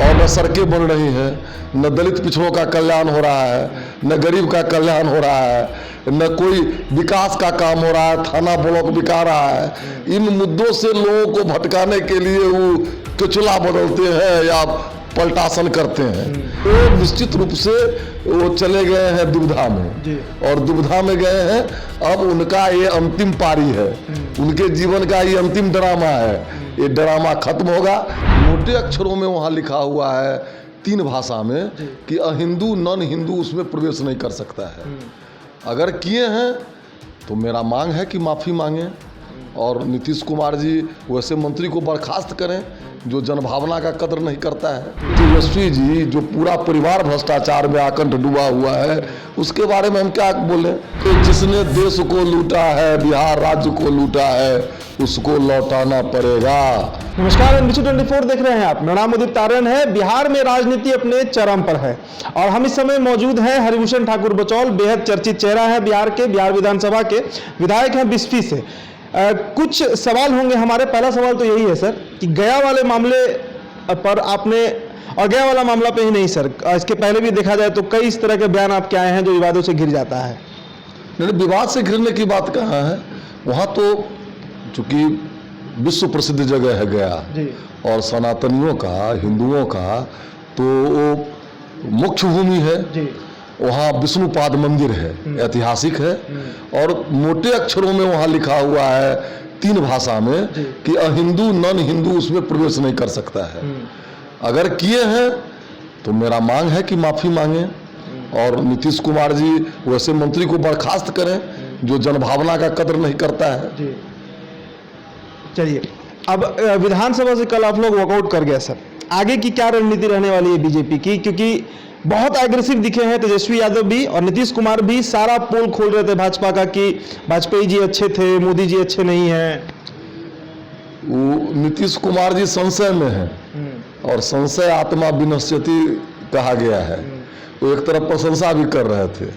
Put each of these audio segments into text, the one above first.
और न सड़कें बन रही हैं, न दलित पिछड़ों का कल्याण हो रहा है, न गरीब का कल्याण हो रहा है, न कोई विकास का काम हो रहा है, थाना ब्लॉक बिका रहा है। इन मुद्दों से लोगों को भटकाने के लिए वो चुचला बदलते हैं या पलटासन करते हैं। तो निश्चित रूप से वो चले गए हैं दुविधा में, और दुविधा में गए हैं। अब उनका ये अंतिम पारी है, उनके जीवन का ये अंतिम ड्रामा है। ये ड्रामा खत्म होगा। मोटे अक्षरों में वहाँ लिखा हुआ है 3 भाषा में कि अहिंदू नॉन हिंदू उसमें प्रवेश नहीं कर सकता है। अगर किए हैं तो मेरा मांग है कि माफ़ी मांगें और नीतीश कुमार जी वैसे मंत्री को बर्खास्त करें जो जनभावना का कदर नहीं करता है। तेजस्वी जी जो पूरा परिवार भ्रष्टाचार में आकंठ डूबा हुआ है, उसके बारे में हम क्या बोलें। तो जिसने देश को लूटा है, बिहार राज्य को लूटा है, उसको लौटाना पड़ेगा। नमस्कार, NBC 24 देख रहे हैं आप। मेरा नाम उदित तारण है। बिहार में राजनीति अपने चरम पर है और हम इस समय मौजूद हैं हरिभूषण ठाकुर बचौल, बेहद चर्चित चेहरा है बिहार विधानसभा के विधायक हैं बिस्फी से। कुछ सवाल होंगे हमारे। पहला सवाल तो यही है सर कि गया वाले मामले पर आपने, और गया वाला मामला पे ही नहीं सर, इसके पहले भी देखा जाए तो कई इस तरह के बयान आपके आए हैं जो विवादों से घिर जाता है। नहीं, विवाद से घिरने की बात कहाँ है। वहाँ तो चूंकि विश्व प्रसिद्ध जगह है गया, और सनातनियों का, हिंदुओं का तो वो मोक्ष भूमि है। वहाँ विष्णुपाद मंदिर है, ऐतिहासिक है, और मोटे अक्षरों में वहाँ लिखा हुआ है 3 भाषा में कि अहिंदू नॉन हिंदू उसमें प्रवेश नहीं कर सकता है। अगर किए हैं तो मेरा मांग है कि माफ़ी मांगें और नीतीश कुमार जी वैसे मंत्री को बर्खास्त करें जो जनभावना का कदर नहीं करता है। चलिए, अब विधानसभा से कल आप लोग वॉकआउट कर गए सर, आगे की क्या रणनीति रहने वाली है बीजेपी की? क्योंकि बहुत एग्रेसिव दिखे हैं तेजस्वी यादव भी और नीतीश कुमार भी। सारा पोल खोल रहे थे भाजपा का कि वाजपेयी जी अच्छे थे, मोदी जी अच्छे नहीं हैं। वो नीतीश कुमार जी संशय में है, और संशय आत्मा विनश्यति कहा गया है। वो एक तरफ प्रशंसा भी कर रहे थे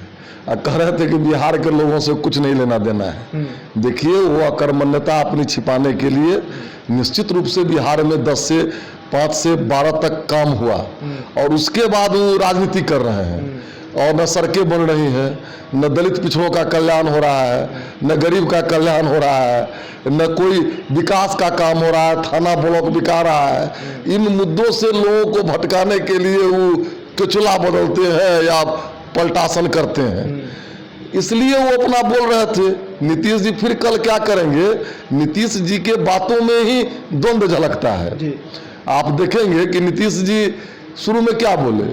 और कह रहे थे कि बिहार के लोगों से कुछ नहीं लेना देना है। देखिए, वो अकर्मण्यता अपनी छिपाने के लिए निश्चित रूप से बिहार में 5 से 12 तक काम हुआ, और उसके बाद वो राजनीति कर रहे हैं। और न सड़कें बन रही हैं, न दलित पिछड़ों का कल्याण हो रहा है, न गरीब का कल्याण हो रहा है, न कोई विकास का काम हो रहा है, थाना ब्लॉक बिका रहा है। इन मुद्दों से लोगों को भटकाने के लिए वो चुचला बदलते हैं या पलटासन करते हैं। इसलिए वो अपना बोल रहे थे। नीतीश जी फिर कल क्या करेंगे? नीतीश जी के बातों में ही द्वंद्व झलकता है। आप देखेंगे कि नीतीश जी शुरू में क्या बोले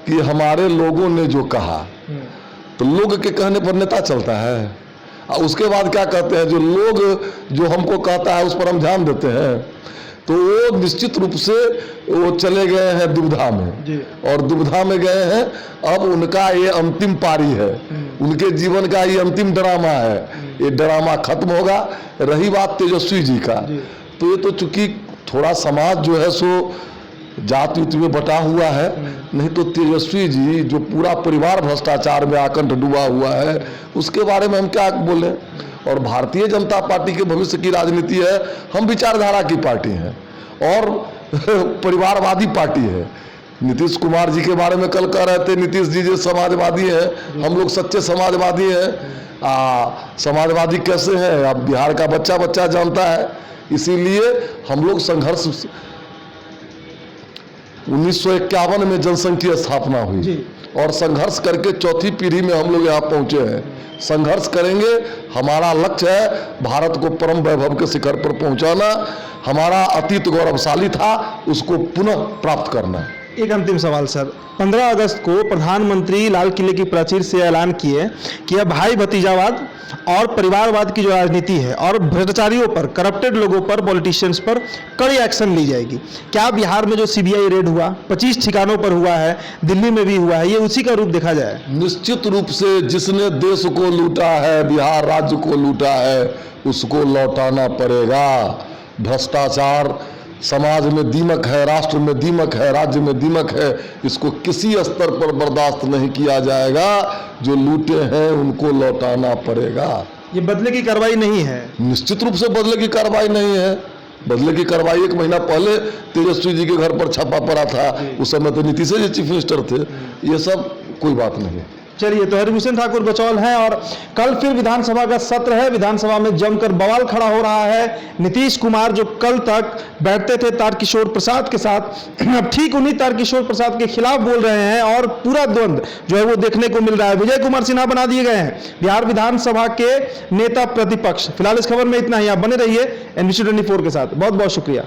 कि हमारे लोगों ने जो कहा, तो लोग के कहने पर नेता चलता है। और उसके बाद क्या कहते हैं, जो लोग जो हमको कहता है उस पर हम ध्यान देते हैं। तो वो निश्चित रूप से वो चले गए हैं दुविधा में, और दुविधा में गए हैं। अब उनका ये अंतिम पारी है, उनके जीवन का ये अंतिम ड्रामा है। ये ड्रामा खत्म होगा। रही बात तेजस्वी जी का, तो ये तो चूंकि थोड़ा समाज जो है सो जाति उति में बटा हुआ है, नहीं तो तेजस्वी जी जो पूरा परिवार भ्रष्टाचार में आकंठ डूबा हुआ है, उसके बारे में हम क्या बोलें। और भारतीय जनता पार्टी के भविष्य की राजनीति है। हम विचारधारा की पार्टी हैं और परिवारवादी पार्टी है। नीतीश कुमार जी के बारे में कल कह रहे थे, नीतीश जी जो समाजवादी हैं, हम लोग सच्चे समाजवादी हैं। समाजवादी कैसे हैं अब बिहार का बच्चा बच्चा जानता है। इसीलिए हम लोग संघर्ष 1951 में जनसंघ स्थापना हुई, और संघर्ष करके 4थी पीढ़ी में हम लोग यहाँ पहुँचे हैं। संघर्ष करेंगे। हमारा लक्ष्य है भारत को परम वैभव के शिखर पर पहुँचाना। हमारा अतीत गौरवशाली था, उसको पुनः प्राप्त करना। एक अंतिम सवाल सर, 15 अगस्त को प्रधानमंत्री लाल किले की प्राचीर से ऐलान किए कि अब भाई भतीजावाद और परिवारवाद की जो राजनीति है और भ्रष्टाचारियों पर, करप्टेड लोगों पर, पॉलिटिशियंस पर कड़ी एक्शन ली जाएगी। क्या बिहार में जो CBI रेड हुआ 25 ठिकानों पर हुआ है, दिल्ली में भी हुआ है, ये उसी का रूप देखा जाए? निश्चित रूप से जिसने देश को लूटा है, बिहार राज्य को लूटा है, उसको लौटाना पड़ेगा। भ्रष्टाचार समाज में दीमक है, राष्ट्र में दीमक है, राज्य में दीमक है। इसको किसी स्तर पर बर्दाश्त नहीं किया जाएगा। जो लूटे हैं उनको लौटाना पड़ेगा। ये बदले की कार्रवाई नहीं है? निश्चित रूप से बदले की कार्रवाई नहीं है। बदले की कार्रवाई 1 महीना पहले तेजस्वी जी के घर पर छापा पड़ा था, उस समय तो नीतीश जी चीफ मिनिस्टर थे। ये सब कोई बात नहीं। चलिए, तो हरिभूषण ठाकुर बचौल हैं और कल फिर विधानसभा का सत्र है। विधानसभा में जमकर बवाल खड़ा हो रहा है। नीतीश कुमार जो कल तक बैठते थे तारकिशोर प्रसाद के साथ, अब ठीक उन्हीं तारकिशोर प्रसाद के खिलाफ बोल रहे हैं और पूरा द्वंद्व जो है वो देखने को मिल रहा है। विजय कुमार सिन्हा बना दिए गए हैं बिहार विधानसभा के नेता प्रतिपक्ष। फिलहाल इस खबर में इतना ही। आप बने रहिए NBC 24 के साथ। बहुत बहुत शुक्रिया।